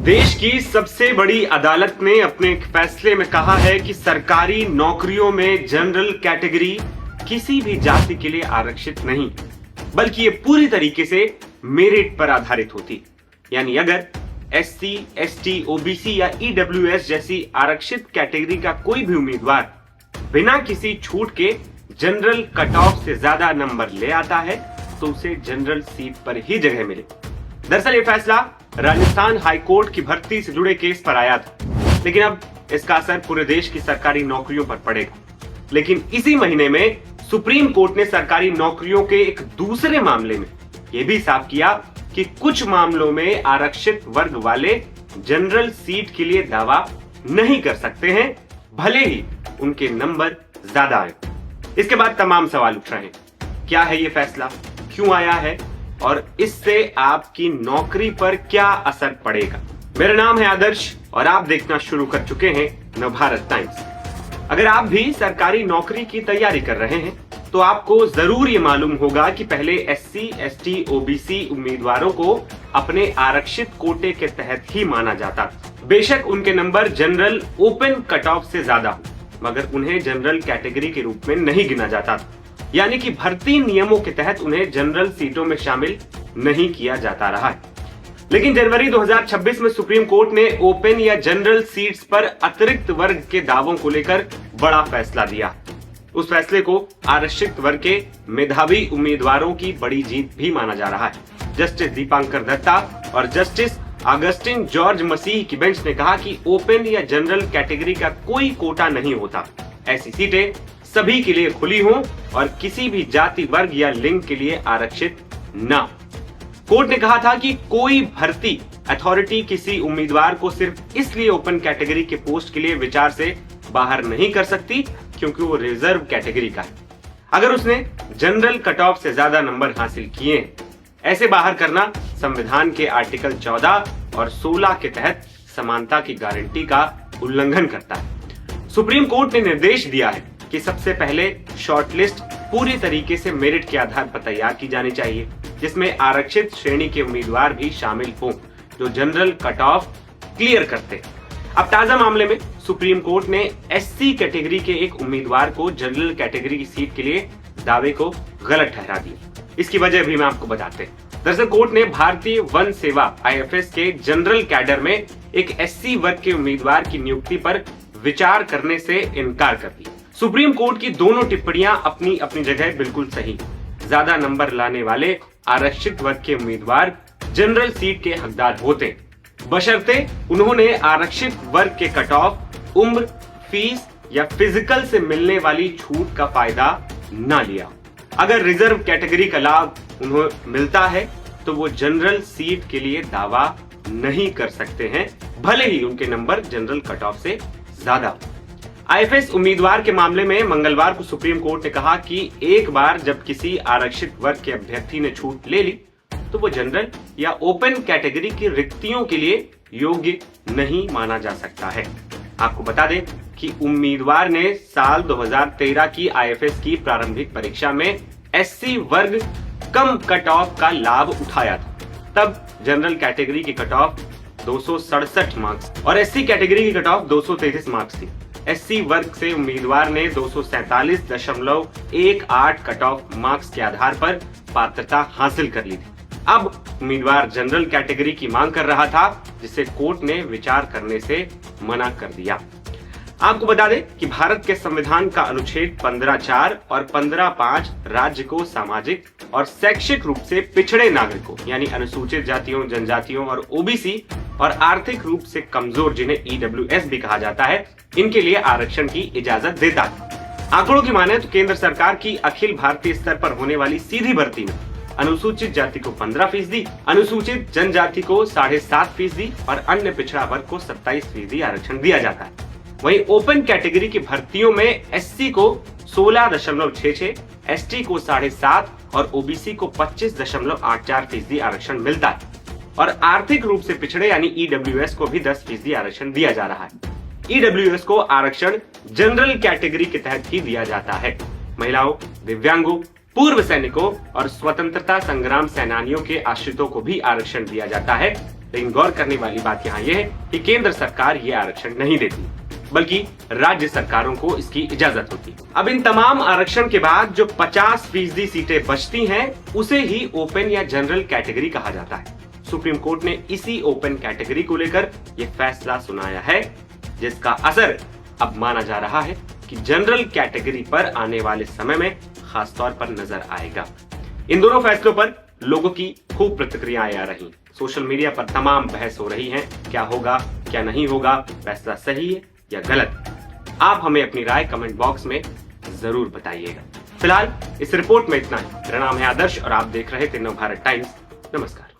देश की सबसे बड़ी अदालत ने अपने एक फैसले में कहा है कि सरकारी नौकरियों में जनरल कैटेगरी किसी भी जाति के लिए आरक्षित नहीं, बल्कि ये पूरी तरीके से मेरिट पर आधारित होती। यानी अगर एससी, एसटी, ओबीसी या ईडब्ल्यूएस जैसी आरक्षित कैटेगरी का कोई भी उम्मीदवार बिना किसी छूट के जनरल कट ऑफ से ज्यादा नंबर ले आता है तो उसे जनरल सीट पर ही जगह मिले। दरअसल ये फैसला राजस्थान हाईकोर्ट की भर्ती से जुड़े केस पर आया था, लेकिन अब इसका असर पूरे देश की सरकारी नौकरियों पर पड़ेगा। लेकिन इसी महीने में सुप्रीम कोर्ट ने सरकारी नौकरियों के एक दूसरे मामले में यह भी साफ किया कि कुछ मामलों में आरक्षित वर्ग वाले जनरल सीट के लिए दावा नहीं कर सकते हैं, भले ही उनके नंबर ज्यादा आए। इसके बाद तमाम सवाल उठ रहे हैं, क्या है ये फैसला, क्यों आया है और इससे आपकी नौकरी पर क्या असर पड़ेगा। मेरा नाम है आदर्श और आप देखना शुरू कर चुके हैं नवभारत टाइम्स। अगर आप भी सरकारी नौकरी की तैयारी कर रहे हैं तो आपको जरूर ये मालूम होगा कि पहले एससी, एसटी, ओबीसी उम्मीदवारों को अपने आरक्षित कोटे के तहत ही माना जाता। बेशक उनके number general open cut off से ज्यादा हो, मगर उन्हें जनरल कैटेगरी के रूप में नहीं गिना जाता। यानी कि भर्ती नियमों के तहत उन्हें जनरल सीटों में शामिल नहीं किया जाता रहा है। लेकिन जनवरी 2026 में सुप्रीम कोर्ट ने ओपन या जनरल सीट्स पर अतिरिक्त वर्ग के दावों को लेकर बड़ा फैसला दिया। उस फैसले को आरक्षित वर्ग के मेधावी उम्मीदवारों की बड़ी जीत भी माना जा रहा है। जस्टिस दीपांकर दत्ता और जस्टिस अगस्टिन जॉर्ज मसीह की बेंच ने कहा कि ओपन या जनरल कैटेगरी का कोई कोटा नहीं होता। ऐसी सीटें सभी के लिए खुली हों और किसी भी जाति, वर्ग या लिंग के लिए आरक्षित न। कोर्ट ने कहा था कि कोई भर्ती अथॉरिटी किसी उम्मीदवार को सिर्फ इसलिए ओपन कैटेगरी के पोस्ट के लिए विचार से बाहर नहीं कर सकती क्योंकि वो रिजर्व कैटेगरी का है। अगर उसने जनरल कट ऑफ से ज्यादा नंबर हासिल किए हैं, ऐसे बाहर करना संविधान के आर्टिकल 14 और 16 के तहत समानता की गारंटी का उल्लंघन करता है। सुप्रीम कोर्ट ने निर्देश दिया है कि सबसे पहले शॉर्टलिस्ट पूरी तरीके से मेरिट के आधार पर तैयार की जानी चाहिए, जिसमें आरक्षित श्रेणी के उम्मीदवार भी शामिल हों जो जनरल कट ऑफ क्लियर करते। अब ताजा मामले में सुप्रीम कोर्ट ने एससी कैटेगरी के एक उम्मीदवार को जनरल कैटेगरी की सीट के लिए दावे को गलत ठहरा दिया। इसकी वजह भी मैं आपको बताते हैं। दरअसल कोर्ट ने भारतीय वन सेवा आईएफएस के जनरल कैडर में एक एससी वर्ग के उम्मीदवार की नियुक्ति पर विचार करने से इनकार कर दिया। सुप्रीम कोर्ट की दोनों टिप्पणियां अपनी अपनी जगह बिल्कुल सही। ज्यादा नंबर लाने वाले आरक्षित वर्ग के उम्मीदवार जनरल सीट के हकदार होते, बशर्ते उन्होंने आरक्षित वर्ग के कट ऑफ, उम्र, फीस या फिजिकल से मिलने वाली छूट का फायदा न लिया। अगर रिजर्व कैटेगरी का लाभ उन्हें मिलता है तो वो जनरल सीट के लिए दावा नहीं कर सकते हैं, भले ही उनके नंबर जनरल कट ऑफ से ज्यादा हो। आईएफएस उम्मीदवार के मामले में मंगलवार को सुप्रीम कोर्ट ने कहा कि एक बार जब किसी आरक्षित वर्ग के अभ्यर्थी ने छूट ले ली तो वो जनरल या ओपन कैटेगरी की रिक्तियों के लिए योग्य नहीं माना जा सकता है। आपको बता दें कि उम्मीदवार ने साल 2013 की आईएफएस की प्रारंभिक परीक्षा में एससी वर्ग कम कट ऑफ का लाभ उठाया था। तब जनरल कैटेगरी की कट ऑफ 267 मार्क्स और एससी कैटेगरी की कट ऑफ 233 मार्क्स थी। एससी वर्ग से उम्मीदवार ने 247.18 कट ऑफ मार्क्स के आधार पर पात्रता हासिल कर ली थी। अब उम्मीदवार जनरल कैटेगरी की मांग कर रहा था, जिसे कोर्ट ने विचार करने से मना कर दिया। आपको बता दें कि भारत के संविधान का अनुच्छेद 15(4) और 15(5) राज्य को सामाजिक और शैक्षिक रूप से पिछड़े नागरिकों यानी अनुसूचित जातियों, जनजातियों और ओबीसी और आर्थिक रूप से कमजोर जिन्हें ईडब्ल्यूएस भी कहा जाता है, इनके लिए आरक्षण की इजाजत देता है। आंकड़ों की माने तो केंद्र सरकार की अखिल भारतीय स्तर पर होने वाली सीधी भर्ती में अनुसूचित जाति को 15%, अनुसूचित जनजाति को 7.5% और अन्य पिछड़ा वर्ग को 27% आरक्षण दिया जाता है। वहीं ओपन कैटेगरी की भर्तियों में एससी को 16.66, एसटी को 7.5 और ओबीसी को 25.84% आरक्षण मिलता है और आर्थिक रूप से पिछड़े यानी ईडब्ल्यूएस को भी 10% आरक्षण दिया जा रहा है। ईडब्ल्यूएस को आरक्षण जनरल कैटेगरी के तहत ही दिया जाता है। महिलाओं, दिव्यांगों, पूर्व सैनिकों और स्वतंत्रता संग्राम सेनानियों के आश्रितों को भी आरक्षण दिया जाता है। लेकिन गौर करने वाली बात यहाँ यह है कि केंद्र सरकार ये आरक्षण नहीं देती, बल्कि राज्य सरकारों को इसकी इजाजत होती है। अब इन तमाम आरक्षण के बाद जो 50% सीटें बचती हैं, उसे ही ओपन या जनरल कैटेगरी कहा जाता है। सुप्रीम कोर्ट ने इसी ओपन कैटेगरी को लेकर यह फैसला सुनाया है, जिसका असर अब माना जा रहा है कि जनरल कैटेगरी पर आने वाले समय में खासतौर पर नजर आएगा। इन दोनों फैसलों पर लोगों की खूब प्रतिक्रियाएं आ रही, सोशल मीडिया पर तमाम बहस हो रही है, क्या होगा क्या नहीं होगा, फैसला सही है या गलत। आप हमें अपनी राय कमेंट बॉक्स में जरूर बताइएगा। फिलहाल इस रिपोर्ट में इतना ही। मेरा नाम है आदर्श और आप देख रहे थे नवभारत टाइम्स। नमस्कार।